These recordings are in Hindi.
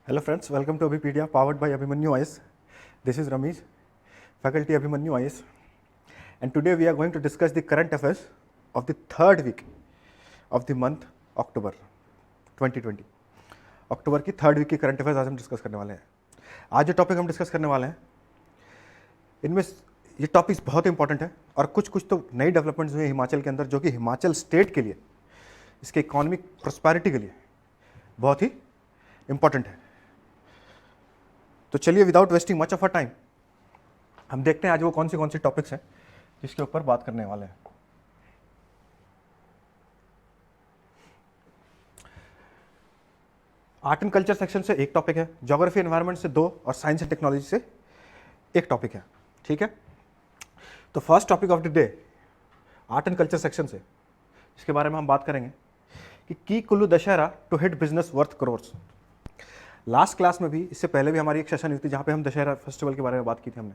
Hello friends, welcome to Abhipedia powered by Abhimanyu IAS. This is Ramesh, faculty Abhimanyu IAS, and today we are going to discuss the current affairs of the third week of the month October 2020. अक्टूबर की थर्ड वीक की करंट अफेयर्स आज हम डिस्कस करने वाले हैं। आज जो टॉपिक हम डिस्कस करने वाले हैं इनमें ये टॉपिक्स बहुत इंपॉर्टेंट है और कुछ कुछ तो नई डेवलपमेंट्स हुई हिमाचल के अंदर जो कि हिमाचल स्टेट के लिए, इसके इकोनॉमिक प्रॉस्पेरिटी के लिए बहुत ही इंपॉर्टेंट है। तो चलिए without wasting much of a time हम देखते हैं आज वो कौन सी टॉपिक्स हैं जिसके ऊपर बात करने वाले हैं। आर्ट एंड कल्चर सेक्शन से एक टॉपिक है, ज्योग्राफी एनवायरनमेंट से 2 और साइंस एंड टेक्नोलॉजी से एक टॉपिक है। ठीक है, तो first topic of the day art and culture section से इसके बारे में हम बात करेंगे कि की Kullu Dussehra to hit business worth crores. Last class में भी, इससे पहले भी हमारी एक सेशन हुई थी जहाँ पे हम दशहरा फेस्टिवल के बारे में बात की थी हमने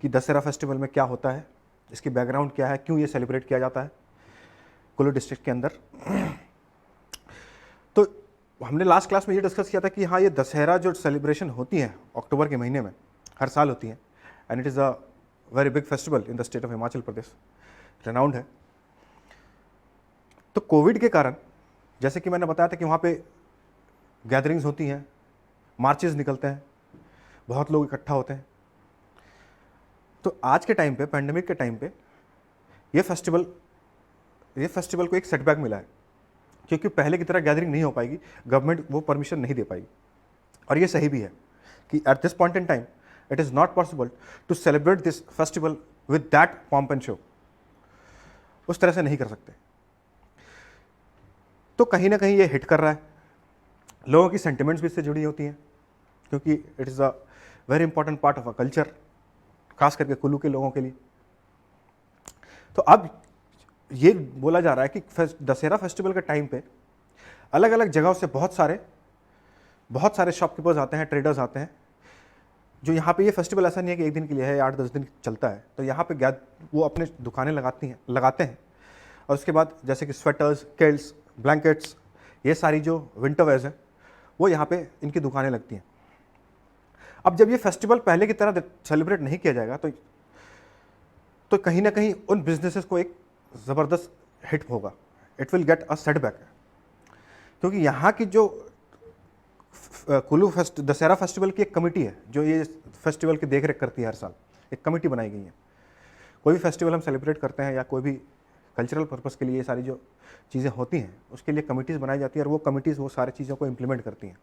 कि दशहरा फेस्टिवल में क्या होता है, इसकी बैकग्राउंड क्या है, क्यों ये सेलिब्रेट किया जाता है कुल्लू डिस्ट्रिक्ट के अंदर। तो हमने लास्ट क्लास में ये डिस्कस किया था कि हाँ, ये दशहरा जो सेलिब्रेशन होती है अक्टूबर के महीने में हर साल होती है and it is a very big festival in the state of Himachal Pradesh, renowned है। तो कोविड के कारण जैसे कि मैंने बताया था कि वहाँ पे गैदरिंग्स होती हैं, मार्चेस निकलते हैं, बहुत लोग इकट्ठा होते हैं। तो आज के टाइम पे, पैंडेमिक के टाइम पे ये फेस्टिवल को एक सेटबैक मिला है क्योंकि पहले की तरह गैदरिंग नहीं हो पाएगी, गवर्नमेंट वो परमिशन नहीं दे पाएगी। और ये सही भी है कि at this point in time it is not possible to celebrate this festival with that pomp and show. उस तरह से नहीं कर सकते। तो कहीं ना कहीं ये हिट कर रहा है, लोगों की सेंटिमेंट्स भी इससे जुड़ी होती हैं क्योंकि it is a very important part of a culture, खास करके कुल्लू के लोगों के लिए। तो अब ये बोला जा रहा है कि दशहरा फेस्टिवल के टाइम पे अलग अलग जगहों से बहुत सारे शॉपकीपर्स आते हैं, ट्रेडर्स आते हैं, जो यहाँ पे ये फेस्टिवल ऐसा नहीं है कि एक दिन के लिए है, 8-10 दिन चलता है। तो यहाँ पे वो अपने दुकानें लगाते हैं और उसके बाद जैसे कि स्वेटर्स, किल्ट्स, ब्लैंकेट्स, ये सारी जो विंटर वेयर्स हैं वो यहाँ पे इनकी दुकानें लगती हैं। अब जब ये फेस्टिवल पहले की तरह सेलिब्रेट नहीं किया जाएगा तो कहीं ना कहीं उन बिजनेसेस को एक ज़बरदस्त हिट होगा, it will get a setback. क्योंकि यहाँ की जो कुल्लू दशहरा फेस्टिवल की एक कमेटी है जो ये फेस्टिवल की देखरेख करती है, हर साल एक कमेटी बनाई गई है। कोई भी फेस्टिवल हम सेलिब्रेट करते हैं या कोई भी कल्चरल पर्पस के लिए ये सारी जो चीज़ें होती हैं उसके लिए कमिटीज़ बनाई जाती है और वो कमिटीज़ वो सारी चीज़ों को इम्प्लीमेंट करती हैं।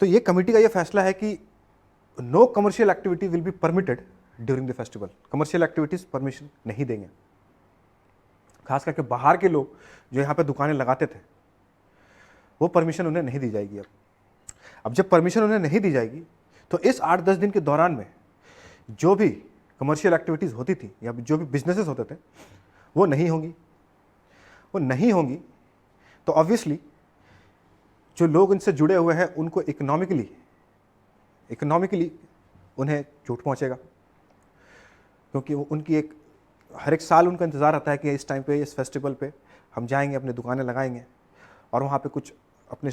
तो ये कमेटी का ये फैसला है कि no commercial activity will be permitted during the festival. Commercial activities permission नहीं देंगे। खास करके बाहर के लोग जो यहाँ पे दुकानें लगाते थे वो परमिशन उन्हें नहीं दी जाएगी। अब जब परमिशन उन्हें नहीं दी जाएगी तो इस 8-10 दिन के दौरान में जो भी कमर्शियल एक्टिविटीज़ होती थी या जो भी बिजनेसेस होते थे वो नहीं होंगी। तो ऑब्वियसली जो लोग इनसे जुड़े हुए हैं उनको इकोनॉमिकली उन्हें चोट पहुंचेगा क्योंकि वो उनकी हर एक साल उनका इंतज़ार रहता है कि इस टाइम पे, इस फेस्टिवल पे हम जाएंगे, अपनी दुकानें लगाएंगे और वहाँ पे कुछ अपने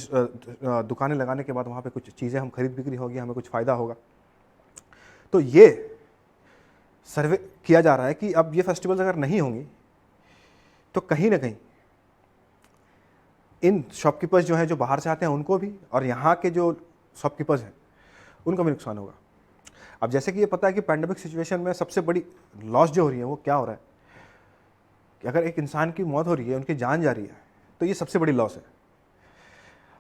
दुकानें लगाने के बाद वहाँ पे कुछ चीज़ें हम खरीद बिक्री होगी, हमें कुछ फ़ायदा होगा। तो ये सर्वे किया जा रहा है कि अब ये फेस्टिवल्स अगर नहीं होंगी तो कहीं ना कहीं इन शॉपकीपर्स जो हैं, जो बाहर से आते हैं उनको भी, और यहाँ के जो शॉपकीपर्स हैं उनको भी नुकसान होगा। अब जैसे कि ये पता है कि पैंडेमिक सिचुएशन में सबसे बड़ी लॉस जो हो रही है वो क्या हो रहा है कि अगर एक इंसान की मौत हो रही है, उनकी जान जा रही है, तो ये सबसे बड़ी लॉस है।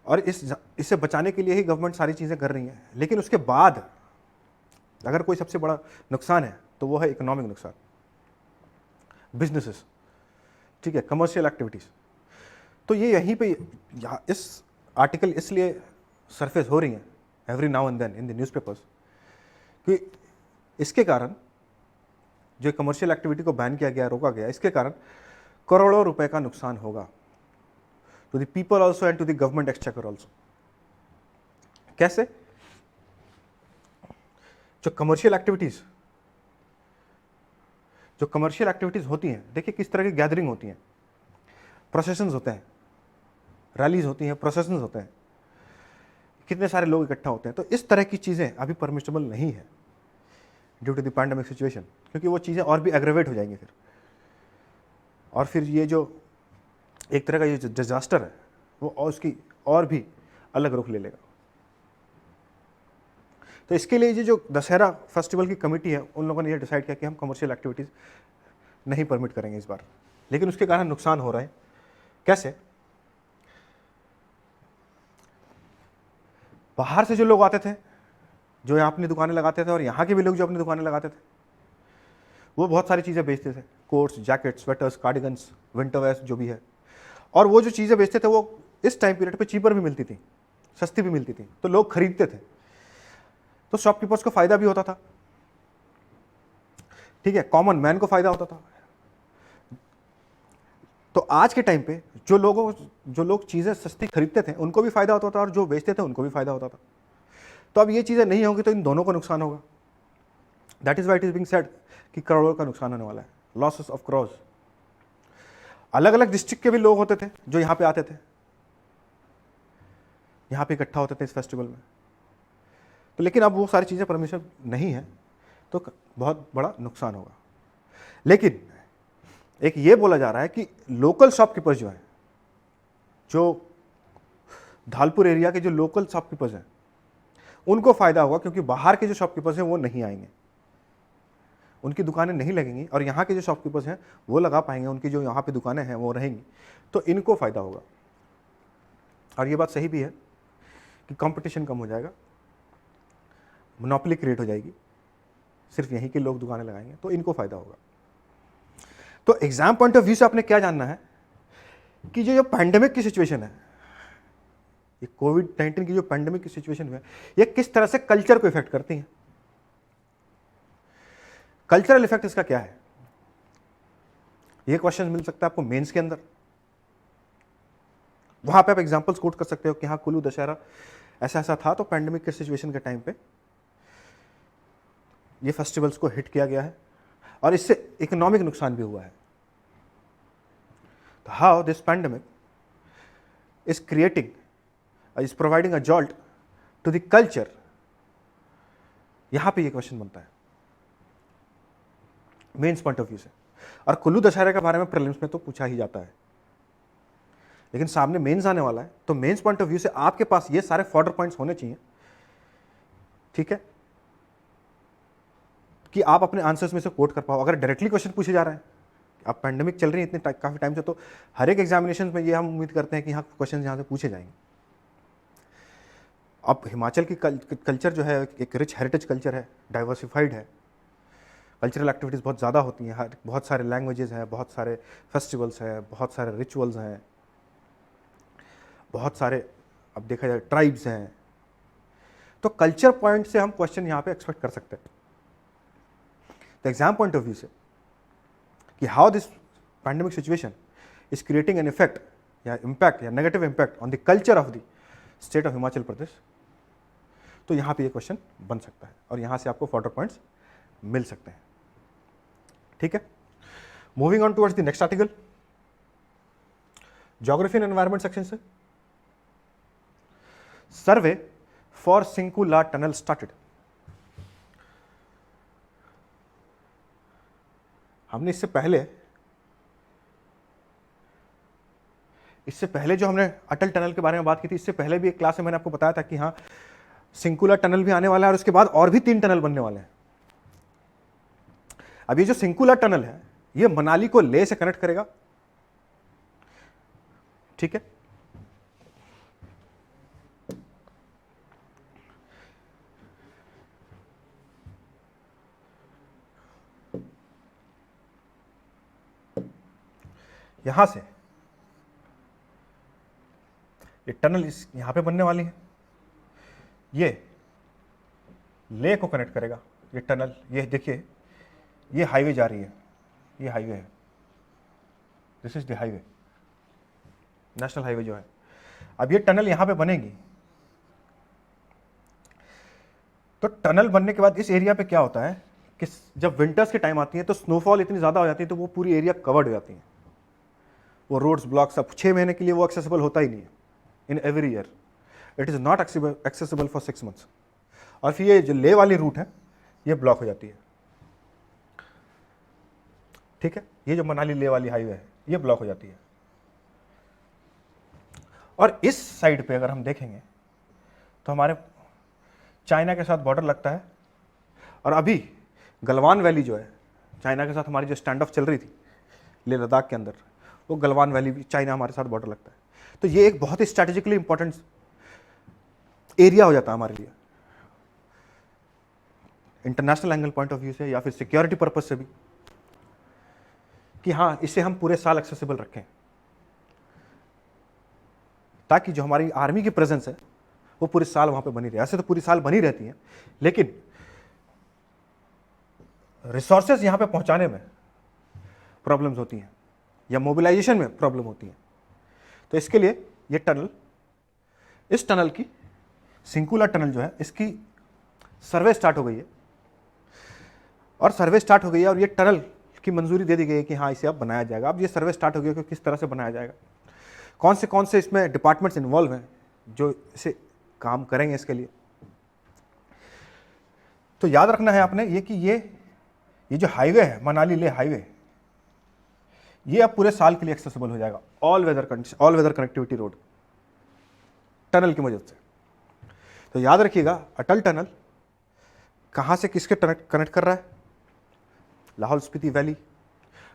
और इससे बचाने के लिए ही गवर्नमेंट सारी चीज़ें कर रही हैं। लेकिन उसके बाद अगर कोई सबसे बड़ा नुकसान है तो वो है इकोनॉमिक नुकसान, बिजनेसेस, ठीक है, कमर्शियल एक्टिविटीज़। तो ये यहीं पे इस आर्टिकल इसलिए सरफेस हो रही हैं every now and then in the newspapers कि इसके कारण जो कमर्शियल एक्टिविटी को बैन किया गया, रोका गया, इसके कारण करोड़ों रुपए का नुकसान होगा to the people also and to the government exchequer also. कैसे? जो कमर्शियल एक्टिविटीज़ होती हैं, देखिए किस तरह की गैदरिंग होती हैं, प्रोसेशंस होते हैं, रैलीज होती हैं, प्रोसेशंस होते हैं। कितने सारे लोग इकट्ठा होते हैं। तो इस तरह की चीज़ें अभी परमिशनेबल नहीं है due to the pandemic situation, क्योंकि वो चीज़ें और भी एग्रेवेट हो जाएंगी फिर, और फिर ये जो एक तरह का ये डिजास्टर है वो और उसकी और भी अलग रुख ले लेगा। तो इसके लिए ये जो दशहरा फेस्टिवल की कमेटी है उन लोगों ने ये डिसाइड किया कि हम कमर्शियल एक्टिविटीज़ नहीं परमिट करेंगे इस बार, लेकिन उसके कारण नुकसान हो रहा है। कैसे? बाहर से जो लोग आते थे, जो यहाँ अपनी दुकानें लगाते थे, और यहाँ के भी लोग जो अपनी दुकानें लगाते थे, वो बहुत सारी चीज़ें बेचते थे, coats, jackets, sweaters, cardigans, winter wears जो भी है, और वो जो चीज़ें बेचते थे वो इस टाइम पीरियड पे चीपर भी मिलती थी, सस्ती भी मिलती थी, तो लोग खरीदते थे, तो शॉपकीपर्स को फ़ायदा भी होता था, ठीक है, कॉमन मैन को फ़ायदा होता था। तो आज के टाइम पे जो लोग चीज़ें सस्ती खरीदते थे उनको भी फ़ायदा होता था, और जो बेचते थे उनको भी फ़ायदा होता था। तो अब ये चीज़ें नहीं होंगी तो इन दोनों को नुकसान होगा। That is why it is being said कि करोड़ों का नुकसान होने वाला है, लॉसेस ऑफ क्रॉस। अलग अलग डिस्ट्रिक्ट के भी लोग होते थे जो यहाँ पे आते थे, यहाँ पे इकट्ठा होते थे इस फेस्टिवल में, तो लेकिन अब वो सारी चीज़ें परमिशन नहीं है, तो बहुत बड़ा नुकसान होगा। लेकिन एक ये बोला जा रहा है कि लोकल शॉपकीपर्स जो हैं, जो धालपुर एरिया के जो लोकल शॉपकीपर्स हैं, उनको फ़ायदा होगा, क्योंकि बाहर के जो शॉपकीपर्स हैं वो नहीं आएंगे, उनकी दुकानें नहीं लगेंगी, और यहाँ के जो शॉपकीपर्स हैं वो लगा पाएंगे, उनकी जो यहाँ पे दुकानें हैं वो रहेंगी, तो इनको फ़ायदा होगा। और ये बात सही भी है कि कंपटीशन कम हो जाएगा, मोनोपोली क्रिएट हो जाएगी, सिर्फ यहीं के लोग दुकानें लगाएंगे, तो इनको फ़ायदा होगा। तो एग्जाम पॉइंट ऑफ व्यू से आपने क्या जानना है कि जो पैंडेमिक की सिचुएशन है, ये कोविड-19 की जो पैंडेमिक की सिचुएशन है, ये किस तरह से कल्चर को इफेक्ट करती है। कल्चरल इफेक्ट इसका क्या है, ये क्वेश्चन मिल सकता है आपको मेंस के अंदर। वहां पे आप एग्जांपल्स कोट कर सकते हो कि हाँ, कुल्लू दशहरा ऐसा ऐसा था, तो पैंडेमिक के सिचुएशन के टाइम पे ये फेस्टिवल्स को हिट किया गया है, और इससे इकोनॉमिक नुकसान भी हुआ है। तो how this pandemic is creating, is providing a jolt to the culture, यहां पे ये क्वेश्चन बनता है मेंस पॉइंट ऑफ व्यू से। और कुल्लू दशहरे के बारे में प्रीलिम्स में तो पूछा ही जाता है, लेकिन सामने मेंस आने वाला है, तो मेंस पॉइंट ऑफ व्यू से आपके पास ये सारे फॉर्डर पॉइंट्स होने चाहिए, ठीक है, कि आप अपने आंसर्स में से कोट कर पाओ। अगर डायरेक्टली क्वेश्चन पूछे जा रहे हैं, अब पैंडेमिक चल रही है इतने काफ़ी टाइम से, तो हर एक एग्जामिनेशन में ये हम उम्मीद करते हैं कि यहाँ क्वेश्चन यहाँ से पूछे जाएंगे। अब हिमाचल की कल्चर जो है एक रिच हेरिटेज कल्चर है, डाइवर्सिफाइड है, कल्चरल एक्टिविटीज़ बहुत ज़्यादा होती हैं, बहुत सारे लैंग्वेजेस हैं, बहुत सारे फेस्टिवल्स हैं, बहुत सारे रिचुअल्स हैं, बहुत सारे अब देखा जाए ट्राइब्स हैं, तो कल्चर पॉइंट से हम क्वेश्चन यहाँ पे एक्सपेक्ट कर सकते हैं। तो एग्जाम पॉइंट ऑफ व्यू से कि how this pandemic situation is creating an effect या इम्पैक्ट या negative impact on the culture of the state of Himachal Pradesh, तो यहाँ पे ये क्वेश्चन बन सकता है, और यहाँ से आपको फॉर्डर पॉइंट्स मिल सकते हैं, ठीक है। Moving on towards the next article, geography and environment section से, survey for Shinkula tunnel started. हमने इससे पहले जो हमने अटल टनल के बारे में बात की थी, इससे पहले भी एक क्लास में मैंने आपको बताया था कि हाँ, सिंकुला टनल भी आने वाला है, और उसके बाद और भी 3 टनल बनने वाले हैं। अब ये जो सिंकुला टनल है, ये मनाली को लेह से कनेक्ट करेगा, ठीक है। यहां से ये टनल इस यहां पे बनने वाली है, ये लेह को कनेक्ट करेगा। ये टनल, ये देखिए, ये हाईवे जा रही है, ये हाईवे है, this is the highway, national highway जो है। अब ये टनल यहां पे बनेगी, तो टनल बनने के बाद इस एरिया पे क्या होता है कि जब विंटर्स के टाइम आती है तो स्नोफॉल इतनी ज़्यादा हो जाती है, तो वो पूरी एरिया कवर्ड हो जाती है, वो रोड्स ब्लॉक सब 6 महीने के लिए वो एक्सेसिबल होता ही नहीं है in every year. It is not accessible for 6 months। और फिर ये जो ले वाली रूट है ये ब्लॉक हो जाती है, ठीक है, ये जो मनाली ले वाली हाईवे है ये ब्लॉक हो जाती है। और इस साइड पे अगर हम देखेंगे तो हमारे चाइना के साथ बॉर्डर लगता है, और अभी गलवान वैली जो है चाइना के साथ हमारी जो स्टैंड ऑफ चल रही थी लेह लद्दाख के अंदर, वो गलवान वैली भी चाइना हमारे साथ बॉर्डर लगता है। तो ये एक बहुत ही स्ट्रैटेजिकली इंपॉर्टेंट एरिया हो जाता है हमारे लिए, international angle point of view से या फिर सिक्योरिटी पर्पज से भी, कि हाँ इसे हम पूरे साल एक्सेसिबल रखें, ताकि जो हमारी आर्मी की प्रेजेंस है वो पूरे साल वहां पे बनी रहे। ऐसे तो पूरी साल बनी रहती है, लेकिन रिसोर्सेज यहां पे पहुंचाने में प्रॉब्लम्स होती हैं या मोबिलाइजेशन में प्रॉब्लम होती है। तो इसके लिए ये टनल, इस टनल की सिंकुला टनल जो है इसकी सर्वे स्टार्ट हो गई है, और सर्वे स्टार्ट हो गई है और ये टनल की मंजूरी दे दी गई है कि हाँ इसे अब बनाया जाएगा। अब ये सर्वे स्टार्ट हो गया कि किस तरह से बनाया जाएगा, कौन से इसमें डिपार्टमेंट्स इन्वॉल्व हैं जो इसे काम करेंगे इसके लिए। तो याद रखना है आपने ये कि ये जो हाईवे है मनाली ले हाईवे, ये अब पूरे साल के लिए एक्सेसिबल हो जाएगा, all weather connectivity road tunnel की मदद से। तो याद रखिएगा अटल टनल कहाँ से किसके कनेक्ट कर रहा है, लाहौल स्पीति वैली।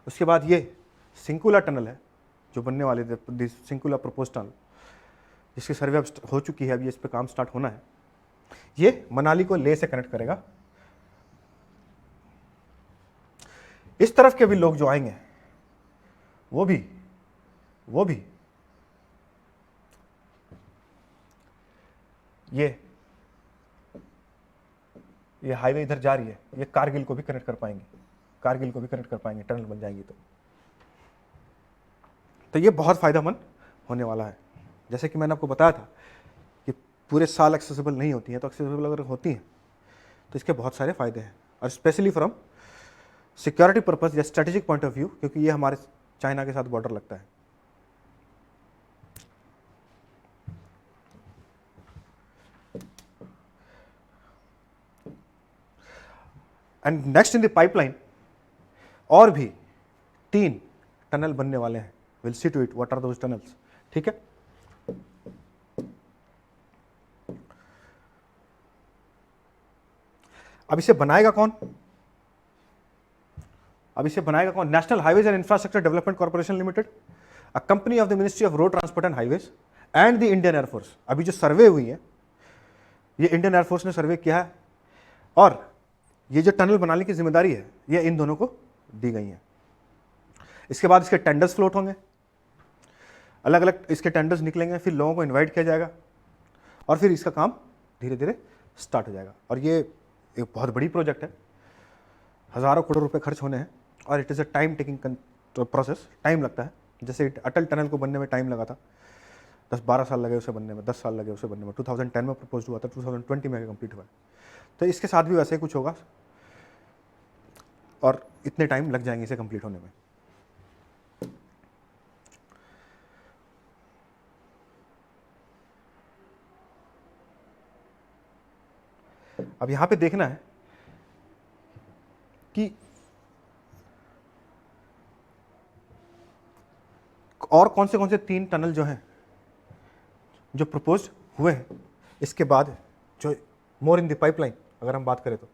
उसके बाद ये सिंकुला टनल है जो बनने वाले सिंकुला प्रपोज टनल, जिसकी सर्वे अब हो चुकी है, अभी इस पर काम स्टार्ट होना है। ये मनाली को लेह से कनेक्ट करेगा। इस तरफ के भी लोग जो आएंगे वो भी ये हाईवे इधर जा रही है, ये कारगिल को भी कनेक्ट कर पाएंगे, टनल बन जाएंगी तो ये बहुत फायदेमंद होने वाला है। जैसे कि मैंने आपको बताया था कि पूरे साल एक्सेसिबल नहीं होती हैं, तो एक्सेसिबल अगर होती हैं तो इसके बहुत सारे फायदे हैं, और स्पेशली फ्रॉम सिक्योरिटी पर्पस या स्ट्रेटेजिक पॉइंट ऑफ व्यू, क्योंकि ये हमारे चाइना के साथ बॉर्डर लगता है। And next in the pipeline और भी 3 टनल बनने वाले हैं। Will see to it what are those tunnels, ठीक है। अब इसे बनाएगा कौन? National Highways and Infrastructure Development Corporation Limited, a company of the Ministry of Road Transport and Highways and the Indian Air Force. अभी जो सर्वे हुई है ये इंडियन एयरफोर्स ने सर्वे किया है, और ये जो टनल बनाने की जिम्मेदारी है ये इन दोनों को दी गई है। इसके बाद इसके टेंडर्स फ्लोट होंगे, अलग अलग इसके टेंडर्स निकलेंगे, फिर लोगों को इनवाइट किया जाएगा, और फिर इसका काम धीरे धीरे स्टार्ट हो जाएगा। और ये एक बहुत बड़ी प्रोजेक्ट है, हज़ारों करोड़ रुपए खर्च होने हैं, और it is a time taking process, time लगता है। जैसे अटल टनल को बनने में टाइम लगा था, 10-12 साल लगे उसे बनने में, 10 साल लगे उसे बनने में, 2010 में प्रपोज हुआ था, 2020 में कंप्लीट हुआ। तो इसके साथ भी वैसे ही कुछ होगा, और इतने टाइम लग जाएंगे इसे कंप्लीट होने में। अब यहां पे देखना है कि और कौन से 3 टनल जो हैं जो प्रपोज हुए हैं, इसके बाद जो मोर इन द पाइपलाइन अगर हम बात करें तो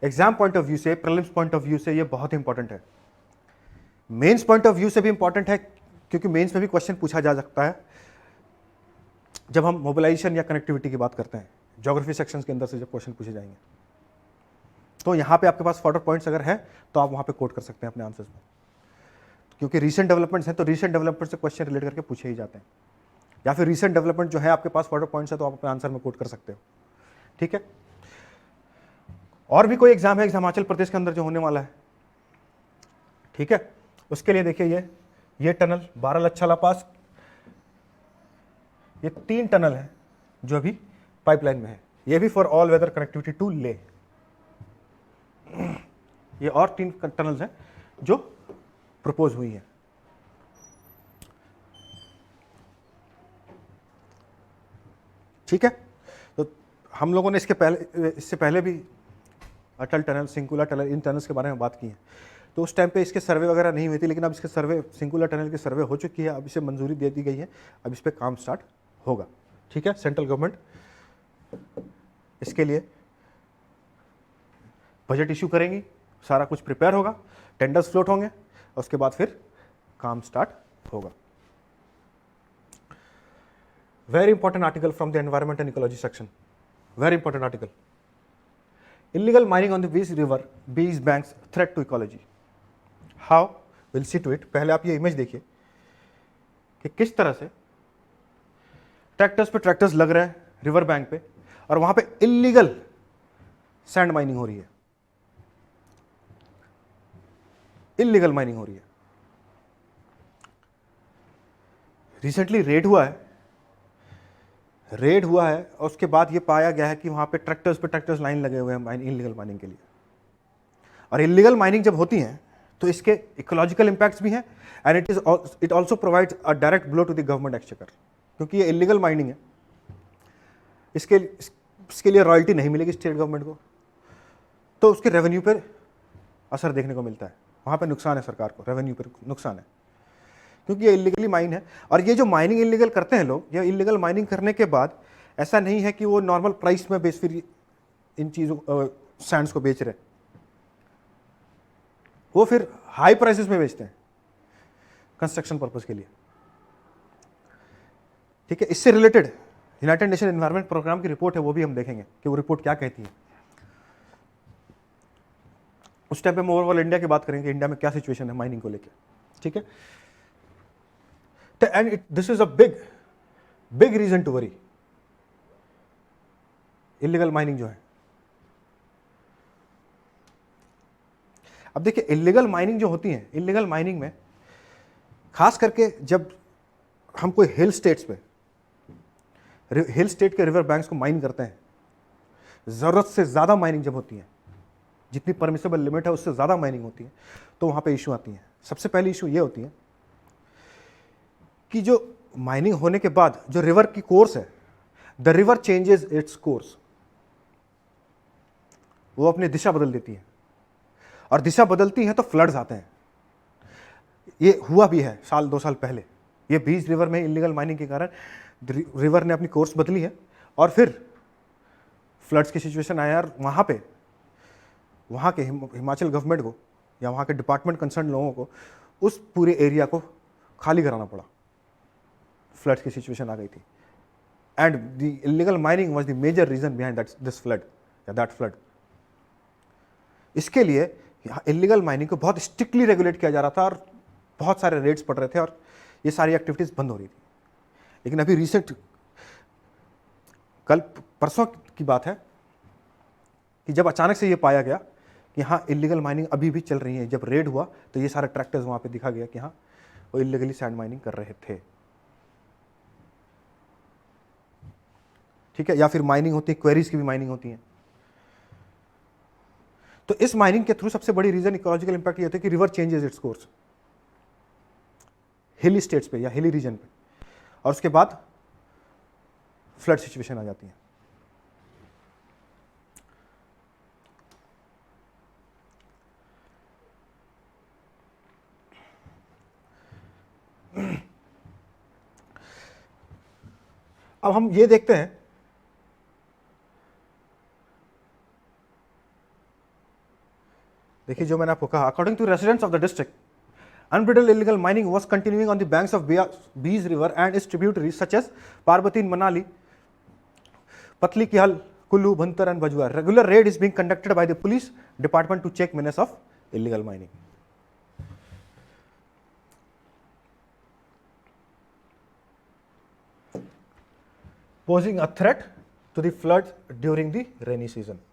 एग्जाम पॉइंट ऑफ व्यू से, प्रीलिम्स पॉइंट ऑफ व्यू से ये बहुत इंपॉर्टेंट है। मेंस पॉइंट ऑफ व्यू से भी इंपॉर्टेंट है, क्योंकि मेंस में भी क्वेश्चन पूछा जा सकता है जब हम मोबिलाइजेशन या कनेक्टिविटी की बात करते हैं। ज्योग्राफी सेक्शंस के अंदर से जब क्वेश्चन पूछे जाएंगे तो यहाँ पे आपके पास फॉरवर्ड पॉइंट्स अगर है तो आप वहाँ पे कोट कर सकते हैं अपने आंसर्स में, क्योंकि रीसेंट डेवलपमेंट्स हैं तो रीसेंट डेवलपमेंट से क्वेश्चन रिलेट करके पूछे ही जाते हैं, या फिर रीसेंट डेवलपमेंट जो है आपके पास फॉरवर्ड पॉइंट्स है तो आप अपने आंसर में कोट कर सकते हो, ठीक है। और भी कोई एग्जाम है हिमाचल प्रदेश के अंदर जो होने वाला है, ठीक है, उसके लिए देखिए ये टनल बारालाचाला पास, ये 3 टनल है जो अभी पाइपलाइन में है, ये भी for all weather connectivity to Leh. ये और 3 टनल्स हैं जो प्रपोज हुई है। ठीक है, तो हम लोगों ने इससे पहले भी अटल टनल, सिंकुला टनल, इन टनल्स के बारे में बात की है। तो उस टाइम पे इसके सर्वे वगैरह नहीं हुई थी, लेकिन अब इसके सर्वे, सिंकुला टनल की सर्वे हो चुकी है, अब इसे मंजूरी दे दी गई है, अब इस पर काम स्टार्ट होगा। ठीक है, सेंट्रल गवर्नमेंट इसके लिए बजट इशू करेंगी, सारा कुछ प्रिपेयर होगा, टेंडर्स फ्लोट होंगे और उसके बाद फिर काम स्टार्ट होगा। Very important article from the environment and ecology section, very important article. Illegal mining on the Beas river, Beas banks threat to ecology. How, will see to it. पहले आप ये इमेज देखिए कि किस तरह से ट्रैक्टर्स पे ट्रैक्टर्स लग रहे हैं रिवर बैंक पे, और वहां पे इलीगल सैंड माइनिंग हो रही है, इलीगल माइनिंग हो रही है। रिसेंटली रेड हुआ है, और उसके बाद ये पाया गया है कि वहां पे ट्रैक्टर्स लाइन लगे हुए हैं इलीगल माइनिंग के लिए। और इलीगल माइनिंग जब होती है तो इसके इकोलॉजिकल इंपैक्ट्स भी हैं, and it also provides a direct blow to the government exchequer, क्योंकि ये इलीगल माइनिंग है, इसके लिए रॉयल्टी नहीं मिलेगी स्टेट गवर्नमेंट को, तो उसके रेवेन्यू पर असर देखने को मिलता है, वहाँ पर नुकसान है सरकार को, रेवेन्यू पर नुकसान है, क्योंकि ये इलीगली माइन है। और ये जो माइनिंग इलीगल करते हैं लोग, ये इलीगल माइनिंग करने के बाद ऐसा नहीं है कि वो नॉर्मल प्राइस में बेच, फिर इन चीज़ों सैंड्स को बेच रहे, वो फिर हाई प्राइसेस में बेचते हैं कंस्ट्रक्शन पर्पस के लिए। ठीक है, इससे related United Nation Environment Programme की रिपोर्ट है, वो भी हम देखेंगे कि वो रिपोर्ट क्या कहती है। उस टाइम पे हम ओवरऑल इंडिया की बात करेंगे, इंडिया में क्या सिचुएशन है माइनिंग को लेकर। ठीक है, and this is a big reason to worry, illegal mining जो है। अब देखिए, इलीगल माइनिंग जो होती है, इलीगल माइनिंग में खास करके जब हम कोई हिल स्टेट के रिवर बैंक्स को माइन करते हैं, जरूरत से ज्यादा माइनिंग जब होती है, जितनी परमिसेबल लिमिट है उससे ज्यादा माइनिंग होती है, तो वहां पे इशू आती है। सबसे पहली इशू ये होती है कि जो माइनिंग होने के बाद जो रिवर की कोर्स है, the river changes its course, वो अपनी दिशा बदल देती है, और दिशा बदलती है तो फ्लड्स आते हैं। ये हुआ भी है 1-2 साल पहले, ये बीज रिवर में इलीगल माइनिंग के कारण रिवर ने अपनी कोर्स बदली है, और फिर फ्लड्स की सिचुएशन आया, और वहाँ के हिमाचल गवर्नमेंट को या वहाँ के डिपार्टमेंट कंसर्न लोगों को उस पूरे एरिया को खाली कराना पड़ा, फ्लड्स की सिचुएशन आ गई थी। And the illegal mining was the major reason behind this flood या दैट फ्लड। इसके लिए इलीगल माइनिंग को बहुत स्ट्रिक्टली रेगुलेट किया जा रहा था, और बहुत सारे रेड्स पड़ रहे थे, और ये सारी एक्टिविटीज बंद हो रही थी। लेकिन अभी रिसेंट कल परसों की बात है कि जब अचानक से ये पाया गया कि हाँ, इलीगल माइनिंग अभी भी चल रही है। जब रेड हुआ तो ये सारे ट्रैक्टर्स वहाँ पे दिखा गया कि हाँ, वो इलीगली सैंड माइनिंग कर रहे थे। ठीक है, या फिर माइनिंग होती है, क्वेरीज की भी माइनिंग होती है। तो इस माइनिंग के थ्रू सबसे बड़ी रीजन इकोलॉजिकल इंपैक्ट ये होता है कि रिवर चेंजेस इट्स कोर्स हिली स्टेट्स पे या हिली रीजन पे, और उसके बाद फ्लड सिचुएशन आ जाती है। अब हम ये देखते हैं, देखिए जो मैंने आपको कहा, according to residents of the district, unbridled illegal mining was continuing on the banks of Bees River and its tributaries such as Parbati in Manali, Patli Kihal, Kullu, Bhantar and Bajua. Regular raid is being conducted by the police department to check menace of illegal mining. Posing a threat to the floods during the rainy season.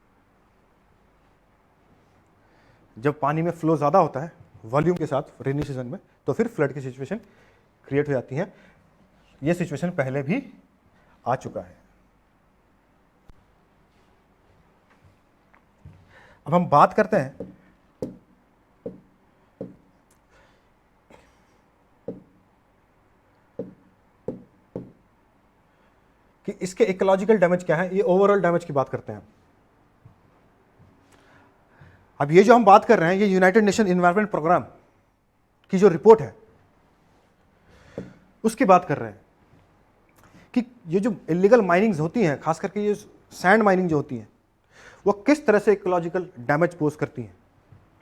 जब पानी में फ्लो ज़्यादा होता है वॉल्यूम के साथ रेनी सीजन में, तो फिर फ्लड की सिचुएशन क्रिएट हो जाती है। ये सिचुएशन पहले भी आ चुका है। अब हम बात करते हैं कि इसके इकोलॉजिकल डैमेज क्या है, ये ओवरऑल डैमेज की बात करते हैं। अब ये जो हम बात कर रहे हैं, ये यूनाइटेड नेशन इन्वायरमेंट प्रोग्राम की जो रिपोर्ट है उसकी बात कर रहे हैं कि ये जो इलीगल माइनिंग्स होती हैं, खास करके ये सैंड माइनिंग जो होती है, वो किस तरह से इकोलॉजिकल डैमेज पोज करती हैं।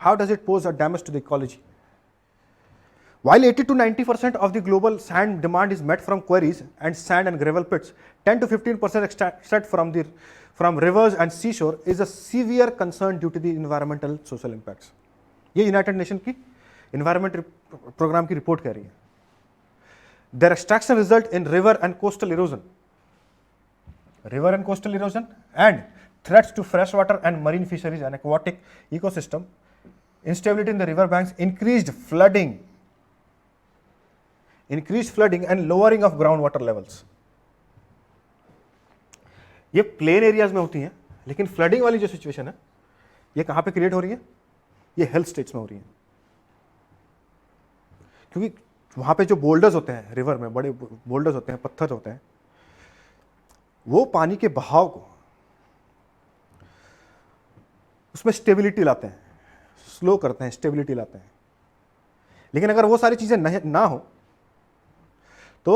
How does it pose a damage to the ecology? While 80 to 90% of the global sand demand is met from quarries and sand and gravel pits, 10 to 15% extract from rivers and seashore is a severe concern due to the environmental social impacts. ये यूनाइटेड नेशन की इन्वायरमेंट प्रोग्राम की रिपोर्ट कह रही है। Their extraction result in river and coastal erosion and threats to freshwater and marine fisheries and aquatic ecosystem, instability in the river banks, increased flooding and lowering of groundwater levels. ये प्लेन एरियाज में होती हैं, लेकिन फ्लडिंग वाली जो सिचुएशन है ये कहां पे क्रिएट हो रही है? ये हिल स्टेट्स में हो रही है, क्योंकि वहां पे जो बोल्डर्स होते हैं, रिवर में बड़े बोल्डर्स होते हैं, पत्थर होते हैं, वो पानी के बहाव को उसमें स्टेबिलिटी लाते हैं, स्लो करते हैं, स्टेबिलिटी लाते हैं। लेकिन अगर वो सारी चीजें ना हो तो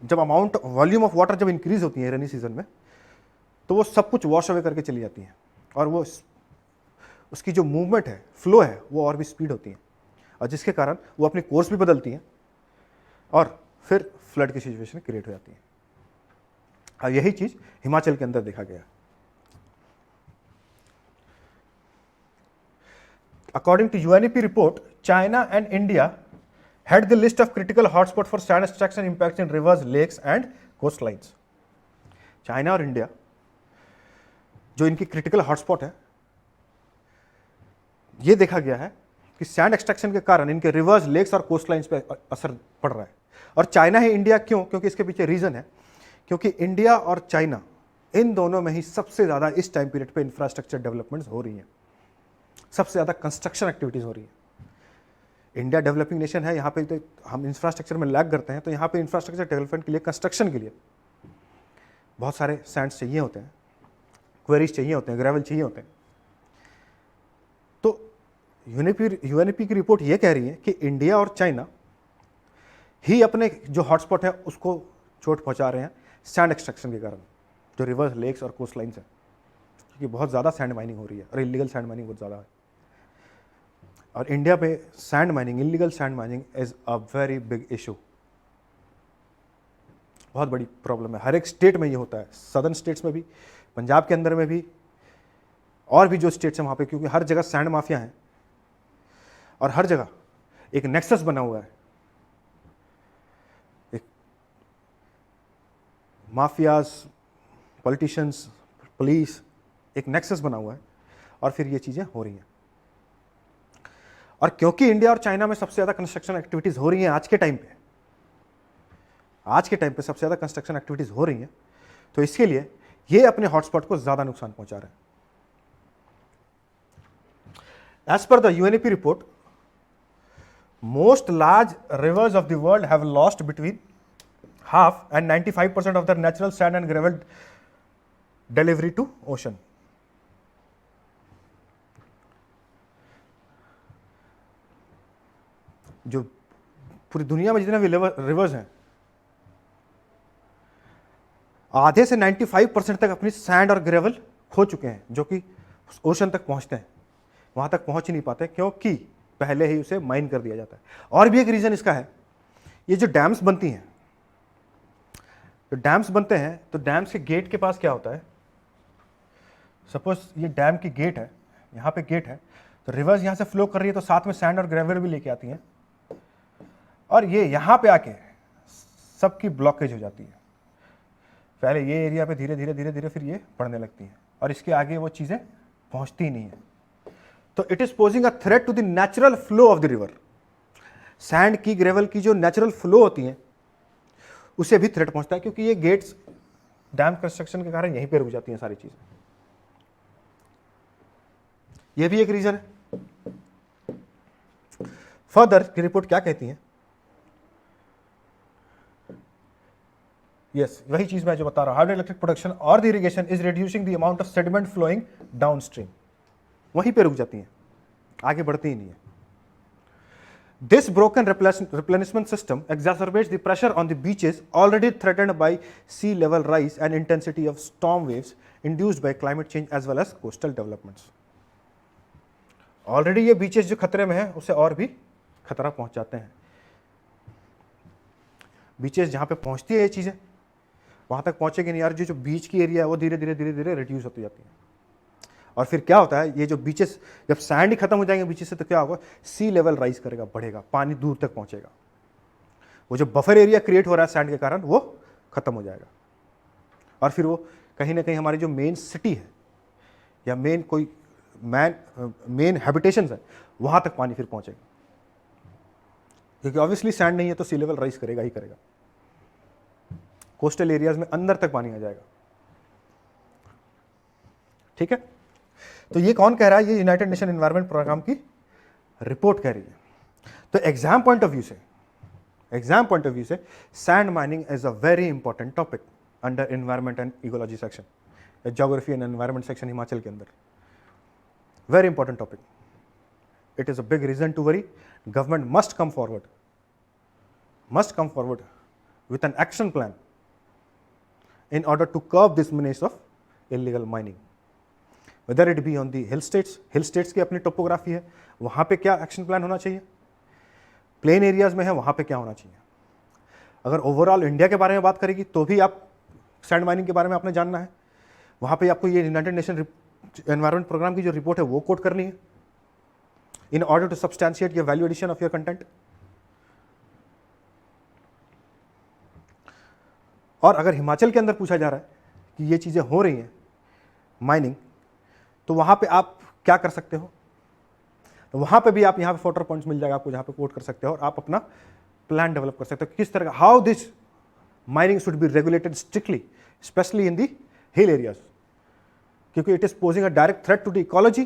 जब अमाउंट वॉल्यूम ऑफ वाटर जब इंक्रीज होती है रेनी सीजन में, तो वो सब कुछ वॉश अवे करके चली जाती है और वो उसकी जो मूवमेंट है, फ्लो है, वो और भी स्पीड होती है, और जिसके कारण वो अपनी कोर्स भी बदलती हैं और फिर फ्लड की सिचुएशन क्रिएट हो जाती है। और यही चीज हिमाचल के अंदर देखा गया। According to UNEP report, China and India had the list of critical hotspot for sand extraction impacts in rivers, lakes and coastlines. China और इंडिया जो इनकी क्रिटिकल हॉटस्पॉट है, ये देखा गया है कि सैंड एक्सट्रैक्शन के कारण इनके रिवर्स, लेक्स और कोस्टलाइंस पे असर पड़ रहा है। और चाइना है, इंडिया क्यों? क्योंकि इसके पीछे रीजन है, क्योंकि इंडिया और चाइना इन दोनों में ही सबसे ज्यादा इस टाइम पीरियड पे इंफ्रास्ट्रक्चर डेवलपमेंट्स हो रही हैं, सबसे ज्यादा कंस्ट्रक्शन एक्टिविटीज हो रही है। इंडिया डेवलपिंग नेशन है, यहाँ पे तो हम इंफ्रास्ट्रक्चर में लैग करते हैं, तो यहाँ पे इंफ्रास्ट्रक्चर डेवलपमेंट के लिए, कंस्ट्रक्शन के लिए बहुत सारे सैंड्स चाहिए होते हैं, क्वेरीज चाहिए होते हैं, ग्रेवल चाहिए होते हैं। तो यूएनईपी की रिपोर्ट ये कह रही है कि इंडिया और चाइना ही अपने जो हॉटस्पॉट है उसको चोट पहुंचा रहे हैं सैंड एक्सट्रैक्शन के कारण, जो रिवर्स, लेक्स और कोस्ट लाइन्स है, क्योंकि बहुत ज़्यादा सैंड माइनिंग हो रही है और इलीगल सैंड माइनिंग बहुत ज़्यादा है। और इंडिया पे sand mining, illegal sand mining is a very big issue, बहुत बड़ी प्रॉब्लम है। हर एक स्टेट में ये होता है, सदर्न स्टेट्स में भी, पंजाब के अंदर में भी, और भी जो स्टेट्स हैं वहाँ पे, क्योंकि हर जगह सैंड माफिया हैं और हर जगह एक नेक्सस बना हुआ है, एक माफियाज, पॉलिटिशियंस, पुलिस, एक नेक्सस बना हुआ है और फिर ये चीज़ें हो रही हैं। और क्योंकि इंडिया और चाइना में सबसे ज़्यादा कंस्ट्रक्शन एक्टिविटीज़ हो रही हैं आज के टाइम पे सबसे ज़्यादा कंस्ट्रक्शन एक्टिविटीज़ हो रही हैं, तो इसके लिए ये अपने हॉटस्पॉट को ज़्यादा नुकसान पहुंचा रहे हैं। As per the UNEP report, most large rivers of the world have lost between 50% and 95% of their natural sand and gravel delivery to ocean. जो पूरी दुनिया में जितने भी रिवर्स हैं, आधे से 95% तक अपनी सैंड और ग्रेवल खो चुके हैं, जो कि ओशन तक पहुंचते हैं, वहां तक पहुंच ही नहीं पाते क्योंकि पहले ही उसे माइन कर दिया जाता है। और भी एक रीजन इसका है, ये जो डैम्स बनती हैं, तो डैम्स बनते हैं, तो डैम्स के गेट के पास क्या होता है, सपोज ये डैम की गेट है, यहाँ पे गेट है, तो रिवर्स यहाँ से फ्लो कर रही है, तो साथ में सैंड और ग्रेवल भी लेके आती हैं, और ये यहाँ पे आके सबकी ब्लॉकेज हो जाती है। पहले ये एरिया पे धीरे धीरे धीरे धीरे फिर ये बढ़ने लगती है, और इसके आगे वो चीज़ें पहुँचती ही नहीं है। तो it is posing a threat to the natural flow of the river. Sand की, ग्रेवल की जो नेचुरल फ्लो होती है उसे भी थ्रेट पहुंचता है, क्योंकि ये गेट्स डैम कंस्ट्रक्शन के कारण यहीं पे रुक जाती हैं सारी चीजें। ये भी एक रीजन है। फर्दर की रिपोर्ट क्या कहती है, यस, वही चीज मैं जो बता रहा हूं, हाइड्रो इलेक्ट्रिक प्रोडक्शन और the irrigation is reducing the amount of sediment flowing down stream, वहीं पे रुक जाती हैं, आगे बढ़ती ही नहीं है। This broken replenishment system exacerbates the pressure on the beaches already threatened by sea level rise and intensity of storm waves induced by climate change as well as coastal developments. Already ये बीचेस जो खतरे में है उसे और भी खतरा पहुंचाते हैं। बीचेस जहां पे पहुंचती है ये चीजें वहां तक पहुंचेगी नहीं यार, जो बीच की एरिया है वो धीरे धीरे रिड्यूस होती जाती है। और फिर क्या होता है, ये जो बीचेस जब सैंड ही खत्म हो जाएंगे बीचेस से, तो क्या होगा, सी लेवल राइज करेगा, बढ़ेगा, पानी दूर तक पहुंचेगा, वो जो बफर एरिया क्रिएट हो रहा है सैंड के कारण वो खत्म हो जाएगा। और फिर वो कहीं ना कहीं हमारी जो मेन सिटी है या मेन कोई मेन हैबिटेशन है वहां तक पानी फिर पहुंचेगा, क्योंकि ऑब्वियसली सैंड नहीं है तो सी लेवल राइज करेगा ही करेगा, कोस्टल एरियाज में अंदर तक पानी आ जाएगा। ठीक है, तो ये कौन कह रहा है, ये यूनाइटेड नेशन एनवायरनमेंट प्रोग्राम की रिपोर्ट कह रही है। तो एग्जाम पॉइंट ऑफ व्यू से sand mining is a very important topic under environment and ecology section, geography and environment section Himachal के अंदर, very important topic. It is a big reason to worry. Government must come forward with an action plan in order to curb this menace of illegal mining. Whether it be on the hill states की अपनी टोपोग्राफी है, वहाँ पे क्या एक्शन प्लान होना चाहिए, प्लेन एरियाज में है वहाँ पे क्या होना चाहिए। अगर ओवरऑल इंडिया के बारे में बात करेगी तो भी आप सैंड माइनिंग के बारे में आपने जानना है, वहाँ पे आपको ये यूनाइटेड नेशन एनवायरनमेंट प्रोग्राम की जो रिपोर्ट है वो कोट करनी है in order to substantiate your value addition of your content. और अगर हिमाचल के अंदर पूछा जा रहा है कि ये चीज़ें हो रही हैं माइनिंग, तो वहाँ पे आप क्या कर सकते हो, तो वहाँ पे भी आप यहाँ पे फोटो पॉइंट्स मिल जाएगा आपको जहाँ पे कोट कर सकते हो और आप अपना प्लान डेवलप कर सकते हो किस तरह का, how this mining should be regulated strictly, specially in the hill areas, क्योंकि it is posing a direct threat to the ecology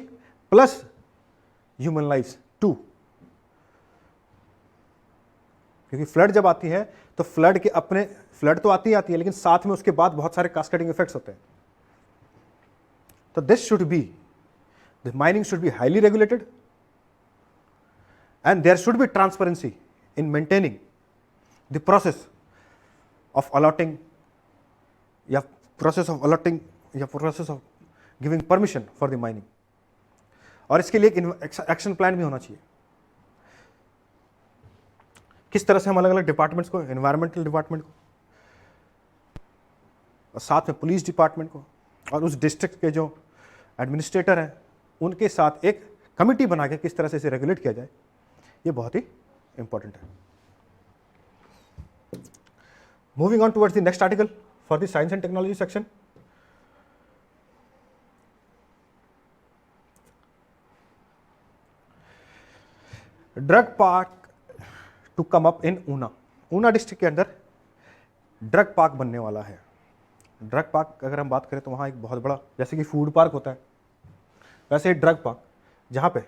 plus human lifes too. क्योंकि फ्लड जब आती है तो फ्लड तो आती है लेकिन साथ में उसके बाद बहुत सारे कास्केडिंग इफेक्ट्स होते हैं। तो this should be, the mining should be highly regulated and there should be transparency in maintaining the process of allotting या process of giving permission for the mining. और इसके लिए एक एक्शन प्लान भी होना चाहिए, किस तरह से हम अलग अलग डिपार्टमेंट्स को, एनवायरमेंटल डिपार्टमेंट को और साथ में पुलिस डिपार्टमेंट को और उस डिस्ट्रिक्ट के जो एडमिनिस्ट्रेटर हैं उनके साथ एक कमिटी बना के किस तरह से इसे रेगुलेट किया जाए, ये बहुत ही इंपॉर्टेंट है। Moving on towards the next article for the science and technology section. Drug park to come up in Una district के अंदर ड्रग पार्क बनने वाला है। ड्रग पार्क अगर हम बात करें तो वहाँ एक बहुत बड़ा, जैसे कि फूड पार्क होता है वैसे ही ड्रग पार्क, जहाँ पे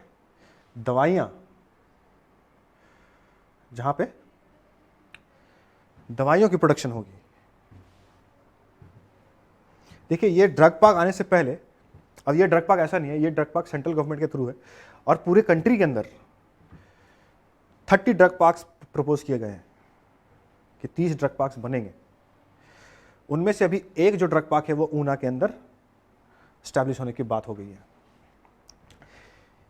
दवाइयों की प्रोडक्शन होगी। देखिए ये ड्रग पार्क आने से पहले, अब ये ड्रग पार्क ऐसा नहीं है, ये ड्रग पार्क सेंट्रल गवर्नमेंट के थ्रू है और पूरे कंट्री के अंदर 30 ड्रग पार्क्स प्रपोज किए गए हैं कि 30 ड्रग पार्क्स बनेंगे। उनमें से अभी एक जो ड्रग पार्क है वो ऊना के अंदर स्टैब्लिश होने की बात हो गई है।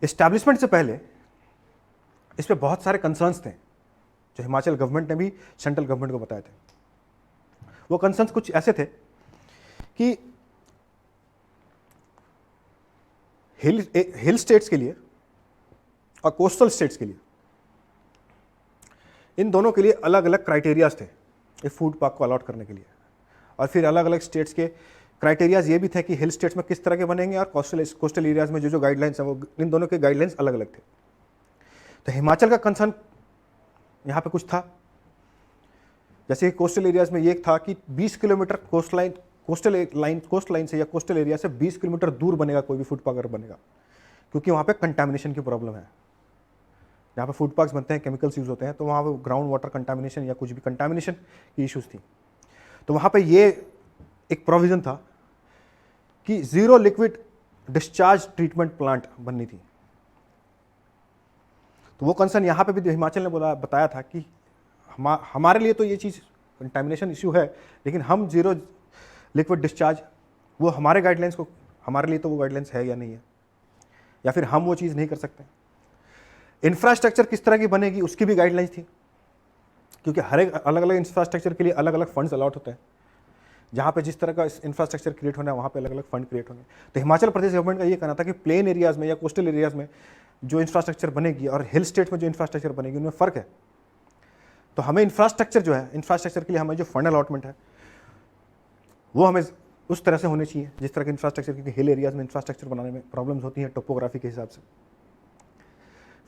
एस्टैब्लिशमेंट से पहले इस पे बहुत सारे कंसर्न्स थे जो हिमाचल गवर्नमेंट ने भी सेंट्रल गवर्नमेंट को बताए थे। वो कंसर्न्स कुछ ऐसे थे कि हिल स्टेट्स के लिए और कोस्टल स्टेट्स के लिए, इन दोनों के लिए अलग अलग क्राइटेरियाज थे एक फूड पार्क को अलॉट करने के लिए। और फिर अलग अलग स्टेट्स के क्राइटेरियाज ये भी थे कि हिल स्टेट्स में किस तरह के बनेंगे और कोस्टल एरियाज में जो गाइडलाइंस हैं वो, इन दोनों के गाइडलाइंस अलग अलग थे। तो हिमाचल का कंसर्न यहाँ पे कुछ था, जैसे कोस्टल एरियाज में ये था कि 20 किलोमीटर कोस्ट लाइन से या कोस्टल एरिया से 20 किलोमीटर दूर बनेगा कोई भी फूड पार्क अगर बनेगा, क्योंकि वहाँ पे कंटामिनेशन की प्रॉब्लम है। जहाँ पे फूड पार्क्स बनते हैं केमिकल्स यूज होते हैं, तो वहाँ पे ग्राउंड वाटर कंटामिनेशन या कुछ भी कंटामिनेशन की इश्यूज थी। तो वहाँ पे ये एक प्रोविज़न था कि zero liquid discharge treatment plant बननी थी। तो वो कंसर्न यहाँ पे भी हिमाचल ने बताया था कि हमारे लिए तो ये चीज़ कंटामिनेशन इशू है, लेकिन हम ज़ीरो लिक्विड डिस्चार्ज, वो हमारे गाइडलाइंस को, हमारे लिए तो वो गाइडलाइंस है या नहीं है, या फिर हम वो चीज़ नहीं कर सकते। इंफ्रास्ट्रक्चर किस तरह की बनेगी उसकी भी गाइडलाइंस थी, क्योंकि हर एक अलग अलग इंफ्रास्ट्रक्चर के लिए अलग अलग फंड्स अलॉट होते हैं। जहाँ पे जिस तरह का इंफ्रास्ट्रक्चर क्रिएट होना है वहाँ पे अलग अलग फंड क्रिएट होंगे। तो हिमाचल प्रदेश गवर्नमेंट का ये कहना था कि प्लेन एरियाज़ में या कोस्टल एरियाज़ में जो इंफ्रास्ट्रक्चर बनेगी और हिल स्टेट में जो इंफ्रास्ट्रक्चर बनेगी उनमें फ़र्क है। तो हमें इंफ्रास्ट्रक्चर जो है, इंफ्रास्ट्रक्चर के लिए हमें जो फंड अलॉटमेंट है वो हमें उस तरह से होने चाहिए जिस तरह के इंफ्रास्ट्रक्चर, क्योंकि हिल एरियाज़ में इंफ्रास्ट्रक्चर बनाने में प्रॉब्लम्स होती हैं टोपोग्राफी के हिसाब से।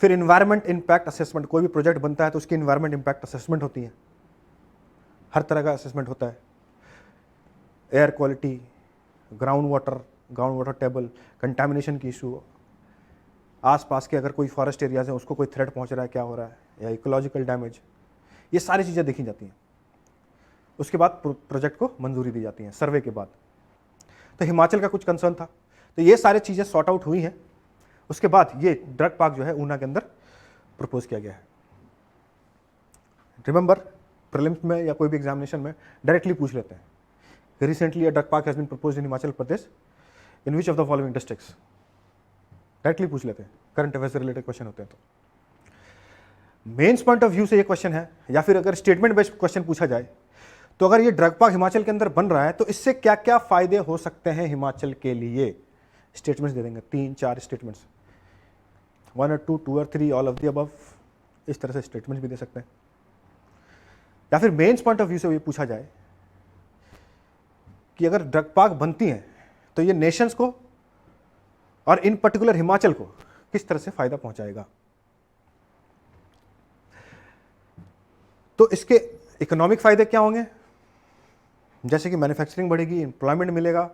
फिर इन्वायरमेंट इम्पैक्ट असेसमेंट, कोई भी प्रोजेक्ट बनता है तो उसकी इन्वायरमेंट इम्पैक्ट असेसमेंट होती है, हर तरह का असेसमेंट होता है। Air quality, ground water table, contamination की इशू, आसपास के अगर कोई फॉरेस्ट एरियाज हैं उसको कोई थ्रेट पहुंच रहा है क्या हो रहा है, या इकोलॉजिकल डैमेज, ये सारी चीज़ें देखी जाती हैं। उसके बाद प्रोजेक्ट को मंजूरी दी जाती है सर्वे के बाद। तो हिमाचल का कुछ कंसर्न था, तो ये सारी चीज़ें सॉर्ट आउट हुई हैं। उसके बाद ये ड्रग पार्क जो है ऊना के अंदर प्रपोज किया गया है। रिमेंबर, प्रीलिम्स में या कोई भी एग्जामिनेशन में डायरेक्टली पूछ लेते हैं, recently a drug park has been proposed in Himachal Pradesh in which of the following districts, directly पूछ लेते हैं, करंट अफेयर से रिलेटेड क्वेश्चन होते हैं। तो मेंस पॉइंट ऑफ व्यू से ये क्वेश्चन है, या फिर अगर स्टेटमेंट बेस्ड क्वेश्चन पूछा जाए तो अगर ये ड्रग पार्क हिमाचल के अंदर बन रहा है तो इससे क्या क्या फायदे हो सकते हैं हिमाचल के लिए, स्टेटमेंट्स दे देंगे, 3-4 statements, 1 or 2, 2 or 3, all of the above, इस तरह से स्टेटमेंट्स भी दे सकते हैं। या फिर मेंस पॉइंट ऑफ व्यू से ये पूछा जाए कि अगर ड्रग पार्क बनती हैं तो ये नेशंस को और इन पर्टिकुलर हिमाचल को किस तरह से फायदा पहुंचाएगा। तो इसके इकोनॉमिक फायदे क्या होंगे, जैसे कि मैन्युफैक्चरिंग बढ़ेगी, एम्प्लॉयमेंट मिलेगा,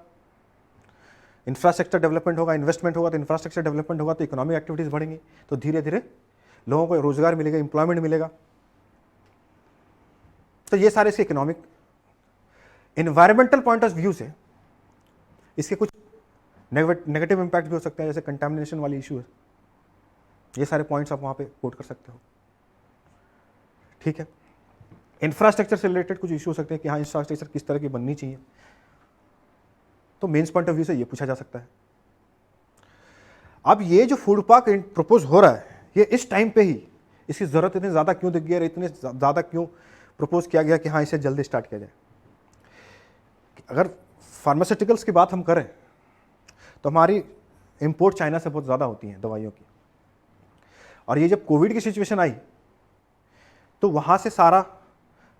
इंफ्रास्ट्रक्चर डेवलपमेंट होगा, इन्वेस्टमेंट होगा तो इंफ्रास्ट्रक्चर डेवलपमेंट होगा तो इकोनॉमिक एक्टिविटीज बढ़ेंगी, तो धीरे धीरे लोगों को रोजगार मिलेगा, एम्प्लॉयमेंट मिलेगा। तो ये सारे इसके economic. Environmental point of view से इसके कुछ नेगेटिव इंपैक्ट भी हो सकते हैं, जैसे कंटामिनेशन वाली इशू है। ये सारे पॉइंट्स आप वहां पे कोट कर सकते हो, ठीक है। इंफ्रास्ट्रक्चर से रिलेटेड कुछ इशू हो सकते हैं कि हाँ इंफ्रास्ट्रक्चर किस तरह की बननी चाहिए, तो मेंस पॉइंट ऑफ व्यू से ये पूछा जा सकता है। अब ये जो फूड पार्क प्रपोज हो रहा है, ये इस टाइम पे ही इसकी जरूरत इतनी ज़्यादा क्यों दिख गई और इतने ज़्यादा क्यों प्रपोज किया गया कि हाँ इसे जल्दी स्टार्ट किया जाए। अगर फार्मास्यूटिकल्स की बात हम करें तो हमारी इंपोर्ट चाइना से बहुत ज़्यादा होती हैं दवाइयों की, और ये जब कोविड की सिचुएशन आई तो वहाँ से सारा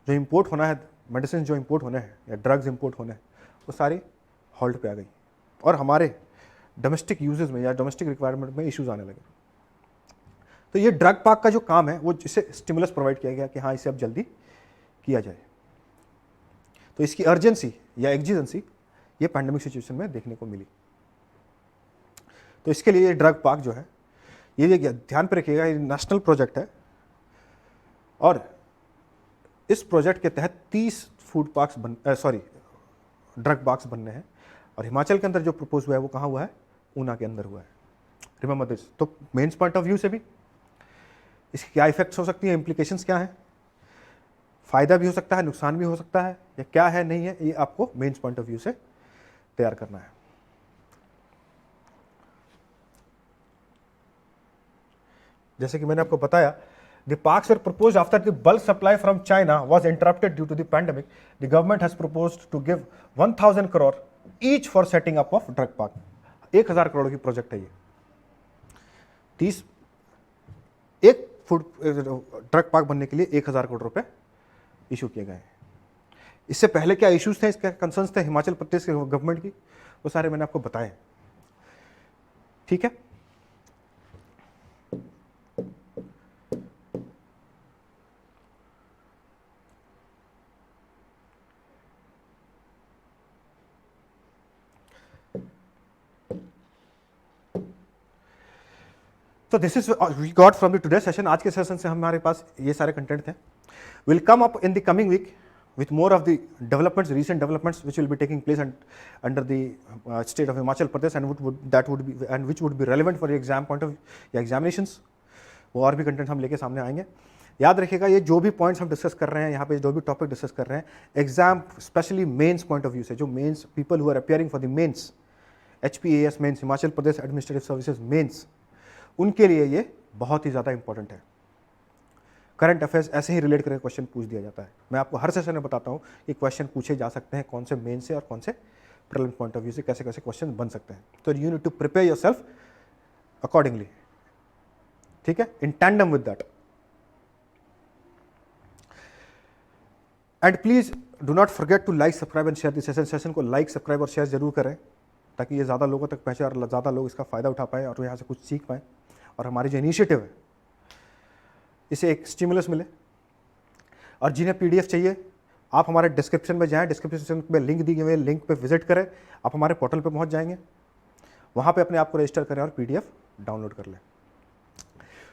जो इंपोर्ट होना है, मेडिसिन जो इंपोर्ट होने हैं या ड्रग्स इंपोर्ट होने हैं, वो सारी हॉल्ट पे आ गई और हमारे डोमेस्टिक यूजेस में या डोमेस्टिक रिक्वायरमेंट में इश्यूज आने लगे। तो ये ड्रग पार्क का जो काम है वो जिसे स्टिमुलस प्रोवाइड किया गया कि हाँ इसे अब जल्दी किया जाए। तो इसकी अर्जेंसी या एग्जिजेंसी ये पैंडेमिक सिचुएशन में देखने को मिली। तो इसके लिए ये ड्रग पार्क जो है, ये ध्यान पर रखिएगा, ये नेशनल प्रोजेक्ट है और इस प्रोजेक्ट के तहत 30 फूड पार्क्स ड्रग पार्क्स बनने हैं। और हिमाचल के अंदर जो प्रपोज हुआ है वो कहाँ हुआ है, ऊना के अंदर हुआ है। Remember this. तो मेंस पॉइंट ऑफ व्यू से भी इसके क्या इफेक्ट्स हो सकती हैं, इंप्लीकेशंस क्या हैं, फायदा भी हो सकता है, नुकसान भी हो सकता है, या क्या है नहीं है, ये आपको मेंस पॉइंट ऑफ व्यू से तैयार करना है। जैसे कि मैंने आपको बताया, the parks were proposed after the bulk supply from China was interrupted due to the pandemic. The government has proposed to give 1000 crore each for setting up of drug park. 1000 crore की प्रोजेक्ट है ये। 30 एक फूड ड्रग पार्क बनने के लिए 1000 करोड़ रुपए इशू किए गए हैं। इससे पहले क्या इश्यूज थे, इसके कंसर्न्स थे हिमाचल प्रदेश के गवर्नमेंट की, वो सारे मैंने आपको बताए, ठीक है। तो this is we got from the today session. आज के सेशन से हमारे पास ये सारे कंटेंट थे। Will come up in the coming week with more of the developments, recent developments which will be taking place under the state of Himachal Pradesh and which would be relevant for your exam point of या examinations, वो और भी कंटेंट हम लेके सामने आएंगे। याद रखिएगा ये जो भी पॉइंट्स हम डिस्कस कर रहे हैं यहाँ पे, जो भी टॉपिक डिस्कस कर रहे हैं, exam specially mains point of view से, जो mains people who are appearing for the mains, HPAS mains, Himachal Pradesh Administrative Services mains, उनके लिए ये बहुत ही ज़्यादा इंपॉर्टेंट है। करंट अफेयर्स ऐसे ही रिलेट करके क्वेश्चन पूछ दिया जाता है। मैं आपको हर सेशन में बताता हूँ कि क्वेश्चन पूछे जा सकते हैं कौन से मेन से और कौन से प्रीलिम्स पॉइंट ऑफ व्यू से कैसे कैसे क्वेश्चन बन सकते हैं। तो you need to prepare yourself accordingly, ठीक है, in tandem with that. And please do not forget to like, subscribe and share this session. Session को लाइक, सब्सक्राइब और शेयर जरूर करें ताकि ये ज़्यादा लोगों तक पहुँचे और ज़्यादा लोग इसका फ़ायदा उठा पाएँ और यहाँ से कुछ सीख पाएँ और हमारी जो इनिशिएटिव है इसे एक स्टिमुलस मिले। और जिन्हें PDF चाहिए आप हमारे डिस्क्रिप्शन में जाएं, डिस्क्रिप्शन में लिंक दी हुई है, लिंक पे विजिट करें, आप हमारे पोर्टल पे पहुंच जाएंगे, वहां पे अपने आप को रजिस्टर करें और PDF डाउनलोड कर लें।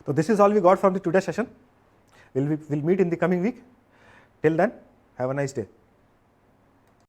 तो this is all we got from the today session. Will meet in the coming week. Till then have a nice day.